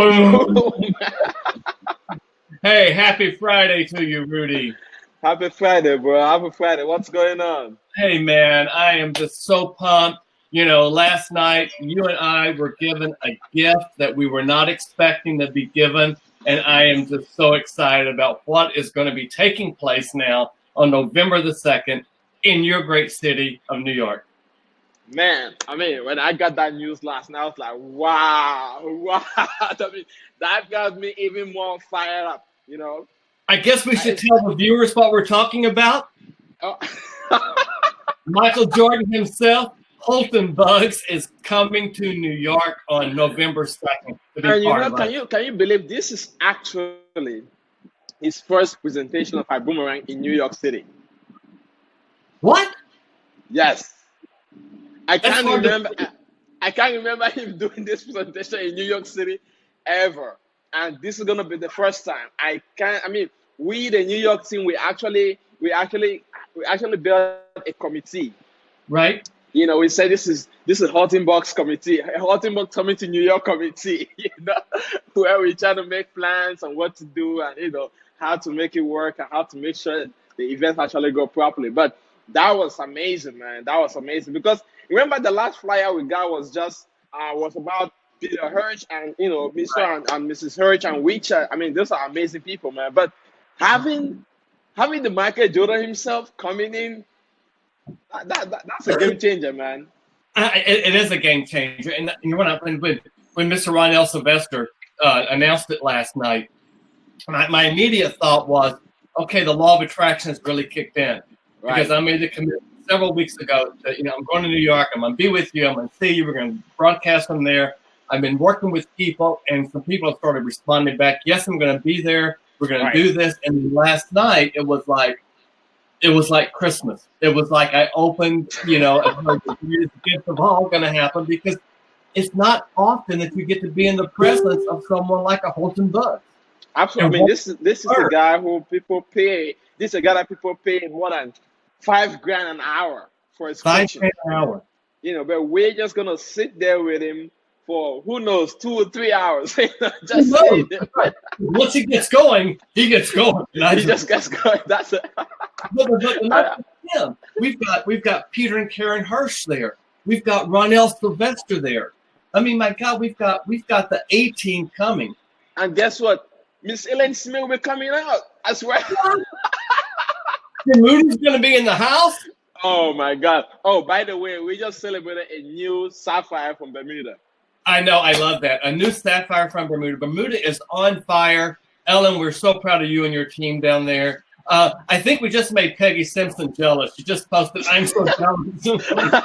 Boom. Boom. Hey, happy Friday to you, Rudy. Happy Friday, bro. Happy Friday. What's going on? Hey, man, I am just so pumped. You know, last night you and I were given a gift that we were not expecting to be given. And I am just so excited about what is going to be taking place now on November the 2nd in your great city of New York. Man, I mean, when I got that news last night, I was like, wow, wow. I mean, that got me even more fired up, you know? I guess we should I, tell the viewers what we're talking about. oh. Michael Jordan himself, Holton Bugs, is coming to New York on November 2nd to be And you part know, of us. can you believe this is actually his first presentation of ibüümerang in New York City? What? Yes. I That's can't hard to remember. I can't remember him doing this presentation in New York City ever, and this is gonna be the first time. I can't. I mean, we the New York team, we actually built a committee. right? You know, we said this is Hottenbox committee, a Hottenbox coming to New York committee. Where we try to make plans on what to do and how to make it work and how to make sure the events actually go properly. But that was amazing, man. That was amazing because remember the last flyer we got was about Peter Hirsch and Mr. Right. and Mrs. Hirsch and Witcher. I mean, those are amazing people, man. But having having the Michael Jordan himself coming in, that's a game changer, man. It is a game changer. And when Mr. Ronell Sylvester announced it last night, my immediate thought was, okay, the law of attraction has really kicked in. Right. Because I made the commitment several weeks ago that, I'm going to New York. I'm going to be with you. I'm going to see you. We're going to broadcast from there. I've been working with people, and some people have started responding back. Yes, I'm going to be there. We're going to do this. And last night, it was like Christmas. It was like I opened, the gift of all going to happen because it's not often that you get to be in the presence of someone like a Holton Bug. Absolutely. I mean, this is a guy who people pay. This is a guy that people pay more than $5,000 an hour for his coaching. $5,000 an hour. But we're just gonna sit there with him for who knows 2 or 3 hours. Just saying. Right. Once he gets going, he gets going. He just gets going. That's it. But not him. We've got Peter and Karen Hirsch there. We've got Ronell Sylvester there. I mean, my God, we've got the A team coming. And guess what? Miss Ellen Smith will be coming out as well. Bermuda's going to be in the house. Oh my God! Oh, by the way, we just celebrated a new sapphire from Bermuda. I know, I love that. A new sapphire from Bermuda. Bermuda is on fire. Ellen, we're so proud of you and your team down there. I think we just made Peggy Simpson jealous. She just posted, "I'm so jealous."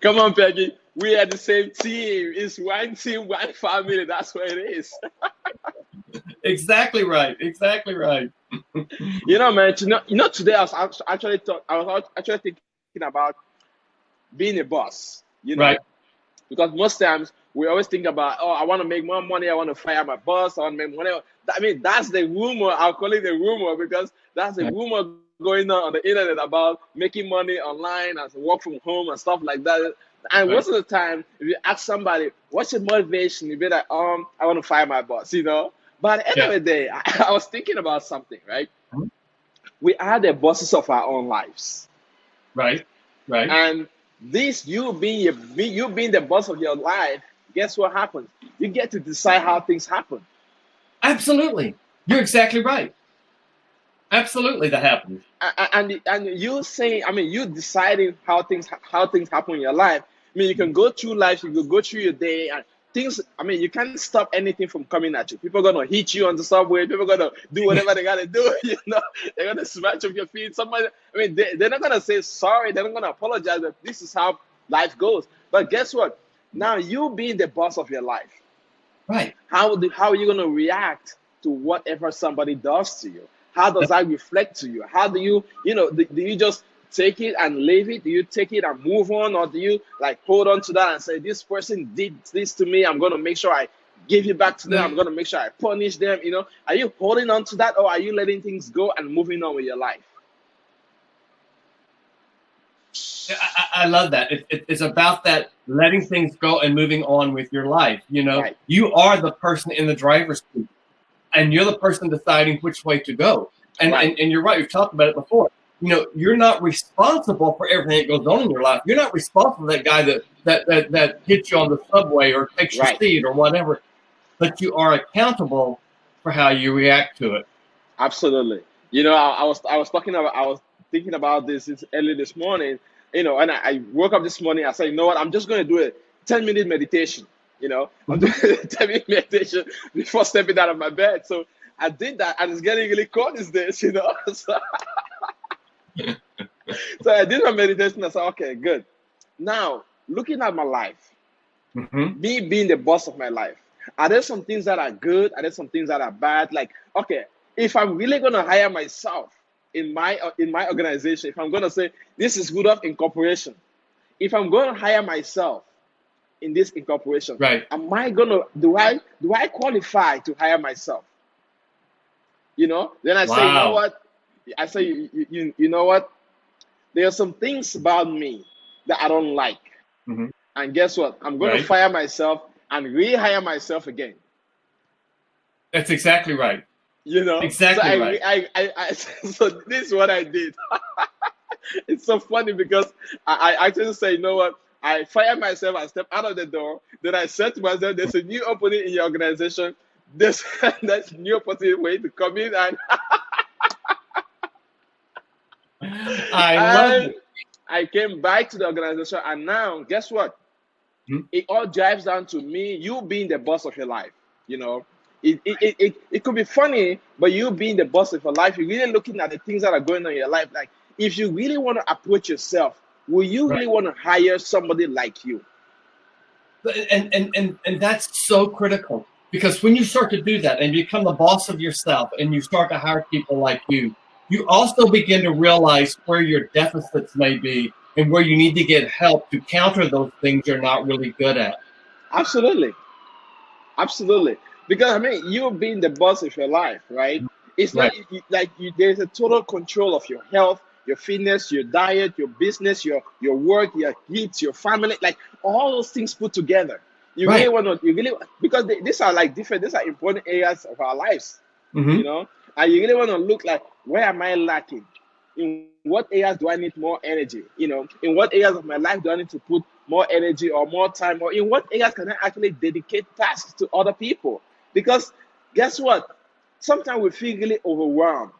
Come on, Peggy. We are the same team. It's one team, one family. That's what it is. Exactly right. Exactly right. Man. Today I was actually thinking about being a boss. Right. Because most times we always think about, oh, I want to make more money. I want to fire my boss. I want to make money. I mean, that's the rumor. I'll call it the rumor because that's the rumor going on the internet about making money online and work from home and stuff like that. And most of the time, if you ask somebody, what's your motivation? You'll be like, I want to fire my boss, But at the end of the day, I was thinking about something, right? Mm-hmm. We are the bosses of our own lives. Right. Right. And this, you being the boss of your life, guess what happens? You get to decide how things happen. Absolutely. You're exactly right. Absolutely, that happens. And you saying, you deciding how things happen in your life. You can go through life, you can go through your day, and things. You can't stop anything from coming at you. People are gonna hit you on the subway. People are gonna do whatever they gotta do. They're gonna smash up your feet. Somebody. They're not gonna say sorry. They're not gonna apologize. But this is how life goes. But guess what? Now you being the boss of your life, right? How are you gonna react to whatever somebody does to you? How does that reflect to you? How do you, do you just take it and leave it? Do you take it and move on? Or do you hold on to that and say, this person did this to me. I'm going to make sure I give it back to them. I'm going to make sure I punish them. Are you holding on to that or are you letting things go and moving on with your life? I love that. It's about that letting things go and moving on with your life. You know, Right. you are the person in the driver's seat, and you're the person deciding which way to go. And, Right. and you're right. We've talked about it before. You know, you're not responsible for everything that goes on in your life. You're not responsible for that guy that hits you on the subway or takes your Right. seat or whatever. But you are accountable for how you react to it. Absolutely. You know, I was thinking about this early this morning. You know, and I woke up this morning. I said, you know what? I'm just going to do a 10-minute meditation. You know, I'm doing a 10-minute meditation before stepping out of my bed. So I did that, and it's getting really cold these days. You know, so I did my meditation. I said, okay, good. Now looking at my life, Mm-hmm. me being the boss of my life, are there some things that are good? Are there some things that are bad? Like, okay, if I'm really gonna hire myself in my organization, if I'm gonna say this is good of incorporation, if I'm gonna hire myself in this incorporation, Right. am I gonna do I qualify to hire myself? You know? Then I say, you know Wow. what? I say, you know what? There are some things about me that I don't like. Mm-hmm. And guess what? I'm going to Right. fire myself and rehire myself again. That's exactly right. You know, so Exactly right. so this is what I did. It's so funny because I actually say, you know what? I fire myself, I step out of the door. Then I said to myself, there's a new opening in your organization. There's new opportunity way to come in, I love and it. I came back to the organization, and now guess what? Mhm. It all drives down to me, you being the boss of your life. You know, it could be funny, but you being the boss of your life, you're really looking at the things that are going on in your life. Like, if you really want to approach yourself, will you Right. really want to hire somebody like you? And that's so critical, because when you start to do that and become the boss of yourself and you start to hire people like you also begin to realize where your deficits may be and where you need to get help to counter those things you're not really good at. Absolutely. Absolutely. Because I mean, you being the boss of your life, right? It's Right. not like there's a total control of your health, your fitness, your diet, your business, your work, your kids, your family, like all those things put together. You really Right. want to, you really, because these are like different, these are important areas of our lives, you Mm-hmm. know, and you really want to look like, where am I lacking? In what areas do I need more energy? You know, in what areas of my life do I need to put more energy or more time? Or in what areas can I actually dedicate tasks to other people? Because guess what? Sometimes we feel really overwhelmed.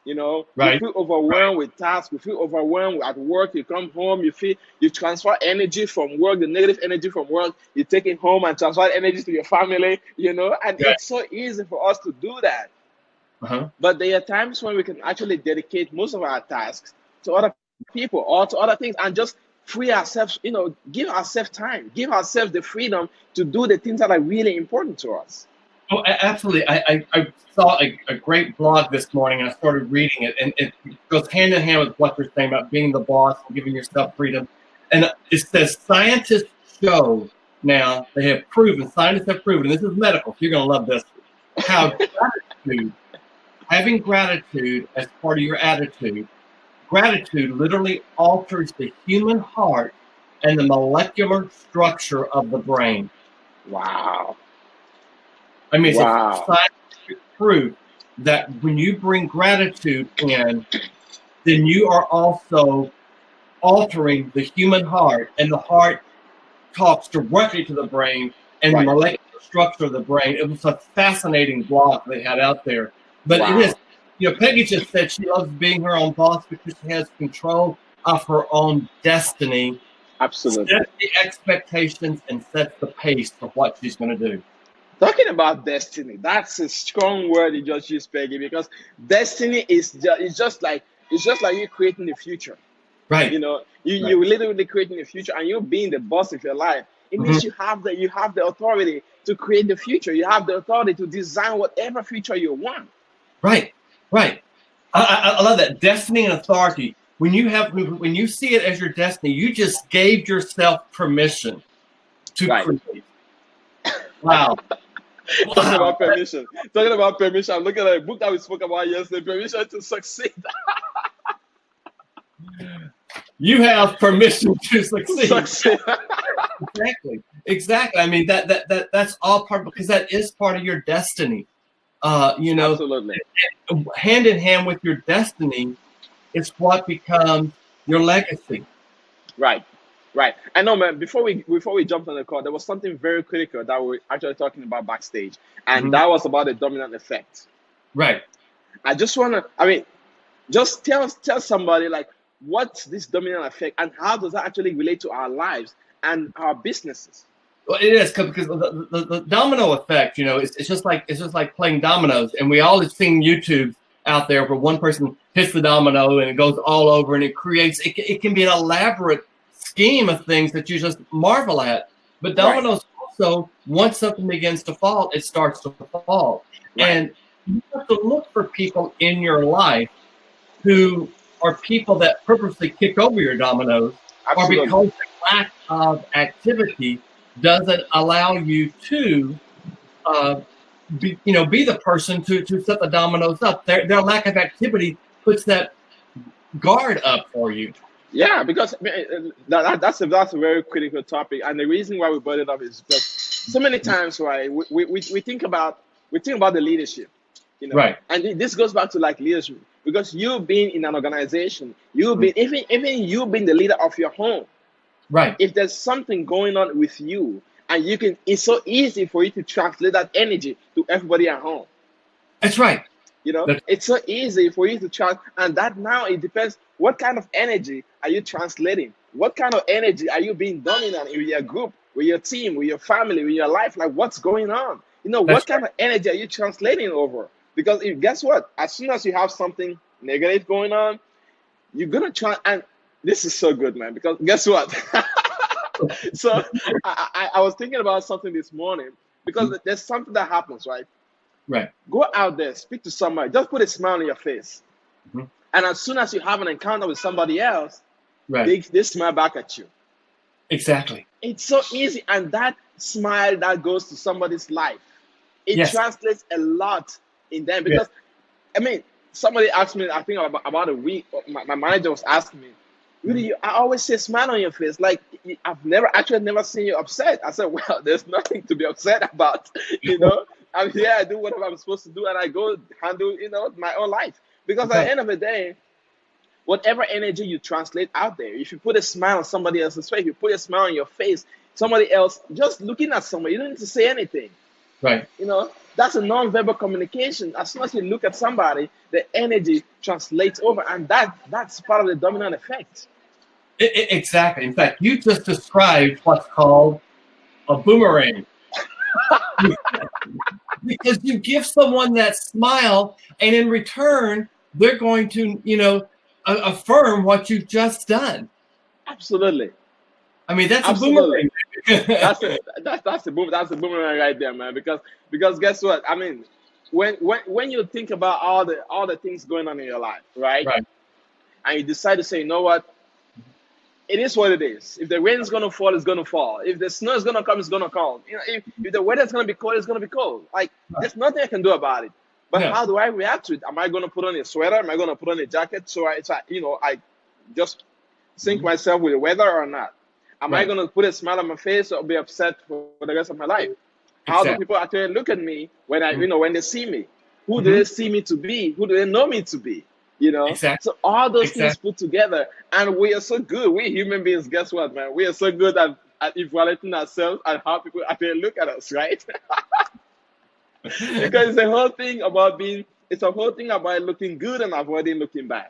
You know, we Right. feel Right. overwhelmed with tasks. We feel overwhelmed at work. You come home, you feel you transfer energy from work, the negative energy from work. You take it home and transfer energy to your family. You know, and Right. it's so easy for us to do that. Uh-huh. But there are times when we can actually dedicate most of our tasks to other people or to other things and just free ourselves, you know, give ourselves time, give ourselves the freedom to do the things that are really important to us. Oh, absolutely. I saw a great blog this morning and I started reading it, and it goes hand in hand with what you're saying about being the boss and giving yourself freedom. And it says scientists show now, they have proven, scientists have proven, and this is medical, so you're going to love this, how gratitude, having gratitude as part of your attitude, gratitude literally alters the human heart and the molecular structure of the brain. Wow. I mean, it's Wow. scientific proof that when you bring gratitude in, then you are also altering the human heart, and the heart talks directly to the brain and the Right. molecular structure of the brain. It was a fascinating blog they had out there. But it is, Wow. you know, Peggy just said she loves being her own boss because she has control of her own destiny, Absolutely. sets the expectations, and sets the pace for what she's going to do. Talking about destiny, that's a strong word you just used, Peggy, because destiny it's just like you creating the future. Right, You know, right. you literally creating the future, and you being the boss of your life. It Mhm. means you have the authority to create the future. You have the authority to design whatever future you want. Right, right. I love that destiny and authority. When you see it as your destiny, you just gave yourself permission to Right. create. Wow, Talking wow. about permission. Talking about permission. I'm looking at a book that we spoke about yesterday. Permission to succeed. You have permission to succeed. Succeed. Exactly. I mean, that's all part, because that is part of your destiny. You know, Absolutely. hand in hand with your destiny is what becomes your legacy. Right. Right. I know, man. Before we jumped on the call, there was something very critical that we were actually talking about backstage, and that was about the dominant effect. Right. I just wanna, I mean, just tell somebody like what's this dominant effect and how does that actually relate to our lives and our businesses. Well, it is because the domino effect, you know, it's just like playing dominoes, and we all have seen YouTube out there where one person hits the domino and it goes all over, and it creates it can be an elaborate scheme of things that you just marvel at. But dominoes also, once something begins to fall, it starts to fall, and you have to look for people in your life who are people that purposely kick over your dominoes, or because the lack of activity doesn't allow you to be the person to set the dominoes up. Their lack of activity puts that guard up for you. Yeah, because that's a very critical topic, and the reason why we brought it up is because so many times, right, we think about the leadership, you know, right, and this goes back to like leadership, because you've been in an organization, you've been even you've been the leader of your home, right. If there's something going on with you, and it's so easy for you to translate that energy to everybody at home. That's right. You know, it's so easy for you to and that now it depends what kind of energy are you translating? What kind of energy are you being dominant in your group, with your team, with your family, with your life? Like, what's going on? You know, what kind of energy are you translating over? Because guess what? As soon as you have something negative going on, you're gonna try. And this is so good, man. Because guess what? So I was thinking about something this morning, because there's something that happens, right? Right. Go out there, speak to somebody, just put a smile on your face. And as soon as you have an encounter with somebody else, they smile back at you. Exactly. It's so easy. And that smile that goes to somebody's life, it translates a lot in them. Because, I mean, somebody asked me, I think about a week, my manager was asking me, Rudy, I always say smile on your face. Like, I've never seen you upset. I said, well, there's nothing to be upset about, you know. I'm here, I do whatever I'm supposed to do, and I go handle, you know, my own life. Because at the end of the day, whatever energy you translate out there, if you put a smile on somebody else's face, if you put a smile on your face, somebody else, just looking at somebody, you don't need to say anything. Right. You know, that's a non-verbal communication. As soon as you look at somebody, the energy translates over, and that's part of the dominant effect. Exactly. In fact, you just described what's called a boomerang. Because you give someone that smile, and in return, they're going to, you know, affirm what you've just done. Absolutely. I mean, that's a boomerang. that's a boomerang right there, man. Because guess what? I mean, when you think about all the things going on in your life, right? And you decide to say, you know what? It is what it is. If the rain is gonna fall, it's gonna fall. If the snow is gonna come, it's gonna come. You know, if the weather is gonna be cold, it's gonna be cold. Like, there's nothing I can do about it. But how do I react to it? Am I gonna put on a sweater? Am I gonna put on a jacket so I just sync myself with the weather or not? Am I gonna put a smile on my face or be upset for the rest of my life? How do people actually look at me when when they see me? Who do they see me to be? Who do they know me to be? You know, so all those things put together, and we are so good. We human beings, guess what, man? We are so good at evaluating ourselves and how people actually look at us, right? Because it's a whole thing about looking good and avoiding looking bad.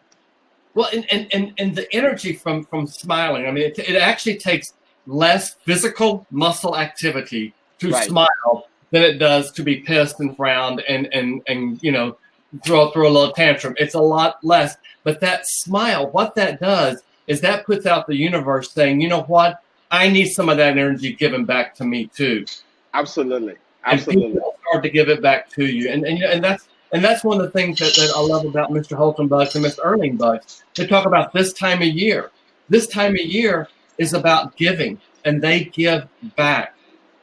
Well, and the energy from smiling. I mean, it actually takes less physical muscle activity to smile than it does to be pissed and frowned and you know, throw a little tantrum. It's a lot less. But that smile, what that does is that puts out the universe saying, you know what? I need some of that energy given back to me too. Absolutely. And people start to give it back to you. And that's one of the things that I love about Mr. Holton Bucks and Mr. Erling Bucks. They talk about this time of year. This time of year is about giving, and they give back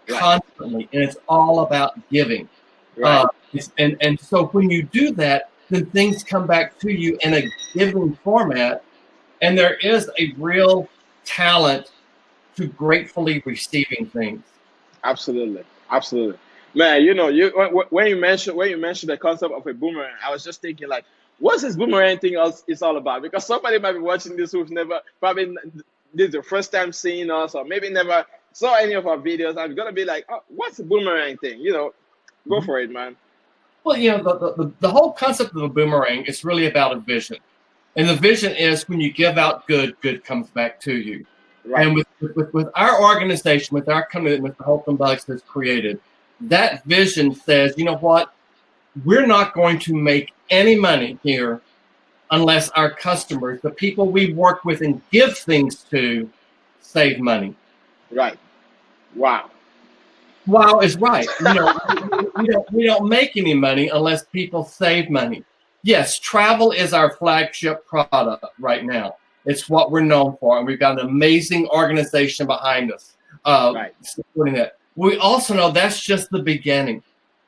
constantly, and it's all about giving. So when you do that, then things come back to you in a giving format, And there is a real talent to gratefully receiving things. Absolutely, absolutely, man. You know, when you mentioned the concept of a boomerang, I was just thinking like, what's this boomerang thing else is all about? Because somebody might be watching this who's never probably this is the first time seeing us, or maybe never saw any of our videos. I'm gonna be like, oh, what's a boomerang thing? You know, go for it, man. Well, you know, the whole concept of a boomerang is really about a vision. And the vision is when you give out good, good comes back to you. Right. And with our organization, with our commitment, the Hope and Bugs has created, that vision says, you know what? We're not going to make any money here unless our customers, the people we work with and give things to, save money. Right. Wow. Wow is right. You know, we don't make any money unless people save money. Yes, travel is our flagship product right now. It's what we're known for, and we've got an amazing organization behind us supporting that. We also know that's just the beginning.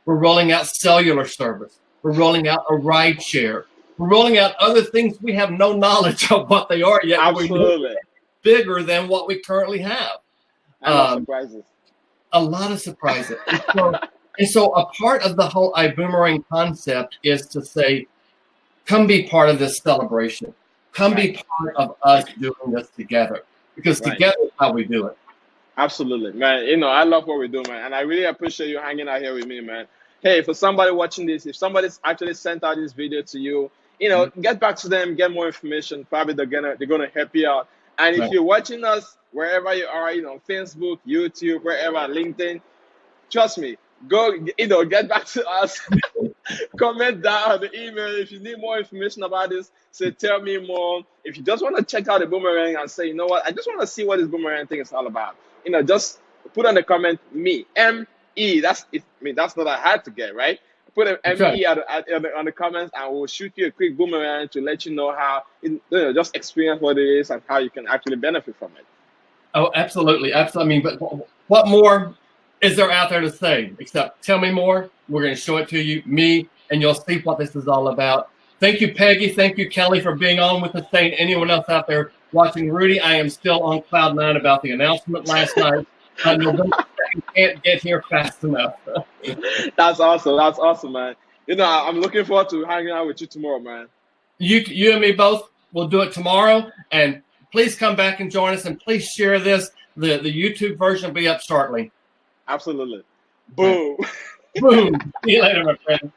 We're rolling out cellular service. We're rolling out a ride share. We're rolling out other things we have no knowledge of what they are yet. Absolutely. Bigger than what we currently have. Surprises. A lot of surprises. And so a part of the whole iboomerang concept is to say, come be part of this celebration. Come be part of us doing this together. Because together is how we do it. Absolutely, man. You know, I love what we do, man. And I really appreciate you hanging out here with me, man. Hey, for somebody watching this, if somebody's actually sent out this video to you, you know, get back to them, get more information. Probably they're gonna help you out. And if you're watching us wherever you are, you know, Facebook, YouTube, wherever, LinkedIn, trust me, go, you know, get back to us. Comment down on the email. If you need more information about this, say, tell me more. If you just want to check out the boomerang and say, you know what, I just want to see what this boomerang thing is all about, you know, just put on the comment, me, M-E. That's it. I mean, that's not hard to get, right? Put an M-E on the comments, and we'll shoot you a quick boomerang to let you know how, you know, just experience what it is and how you can actually benefit from it. Oh, absolutely. Absolutely. I mean, but what more is there out there to say except tell me more? We're going to show it to you, me, and you'll see what this is all about. Thank you, Peggy. Thank you, Kelly, for being on with us today. And anyone else out there watching Rudy, I am still on cloud nine about the announcement last night. November 2nd can't get here fast enough. That's awesome. That's awesome, man. You know, I'm looking forward to hanging out with you tomorrow, man. You and me both will do it tomorrow. And please come back and join us. And please share this. The YouTube version will be up shortly. Absolutely. Boom. Boom. See you later, my friend.